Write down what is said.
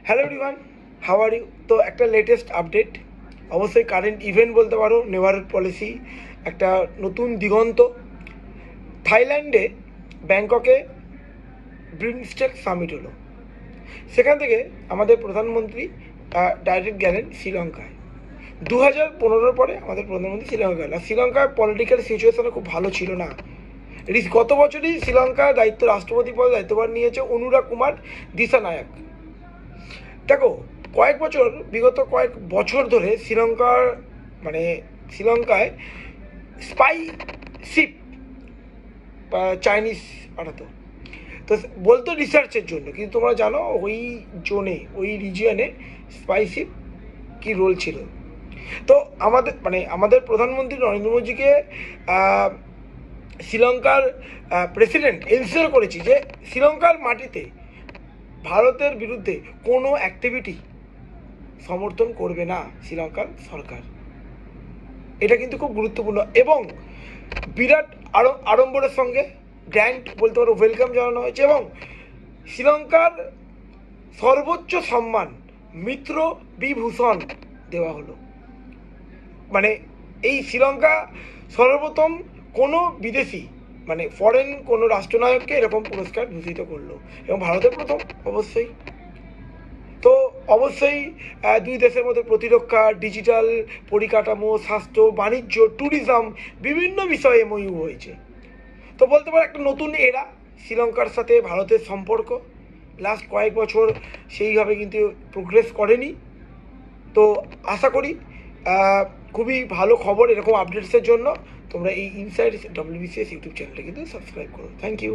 Hello everyone, how are you? তো একটা latest update, অবশ্যই কারেন্ট ইভেন্ট বলতে পারো, নেভার পলিসি, একটা নতুন দিগন্ত। থাইল্যান্ডে ব্যাংককে ব্রিমস্টেক সামিট হলো। সেখান থেকে আমাদের প্রধানমন্ত্রী ডাইরেক্ট গেলেন শ্রীলঙ্কায়। 2015 পরে আমাদের প্রধানমন্ত্রী শ্রীলঙ্কা গেল। শ্রীলঙ্কার পলিটিক্যাল সিচুয়েশনও খুব ভালো ছিল না। গত বছরই শ্রীলঙ্কার রাষ্ট্রপতি পদে দায়িত্বভার নিয়েছে অনুরা কুমার দিসানায়ক। দেখো, বিগত কয়েক বছর ধরে শ্রীলঙ্কায় স্পাই শিপ চাইনিজ পাঠাতো। তো বলতো রিসার্চের জন্য, কিন্তু তোমরা জানো ওই রিজিয়নে স্পাই শিপ কী রোল ছিল। তো আমাদের প্রধানমন্ত্রী নরেন্দ্র মোদীকে শ্রীলঙ্কার প্রেসিডেন্ট এনশিওর করেছি যে শ্রীলঙ্কার মাটিতে ভারতের বিরুদ্ধে কোনো অ্যাক্টিভিটি সমর্থন করবে না শ্রীলঙ্কার সরকার। এটা কিন্তু খুব গুরুত্বপূর্ণ এবং বিরাট আড়ম্বরের সঙ্গে গ্র্যান্ড বলতে পারো ওয়েলকাম জানানো হয়েছে এবং শ্রীলঙ্কার সর্বোচ্চ সম্মান মিত্র বিভূষণ দেওয়া হলো। এই শ্রীলঙ্কা সর্বপ্রথম কোনো বিদেশি ফরেন কোনো রাষ্ট্রনায়ককে এরকম পুরস্কার ভূষিত করলো এবং ভারতের প্রথম অবশ্যই। তো অবশ্যই দুই দেশের মধ্যে প্রতিরক্ষা, ডিজিটাল পরিকাঠামো, স্বাস্থ্য, বাণিজ্য, ট্যুরিজম বিভিন্ন বিষয়ে এমওইউ হয়েছে। তো বলতে পারো একটা নতুন এরা শ্রীলঙ্কার সাথে ভারতের সম্পর্ক। লাস্ট কয়েক বছর সেইভাবে কিন্তু প্রোগ্রেস করেনি। তো আশা করি খুবই ভালো খবর। এরকম আপডেটসের জন্য তোমরা এই ইনসাইড WBCS ইউটিউব চ্যানেলটা কিন্তু সাবস্ক্রাইব করো। Thank you.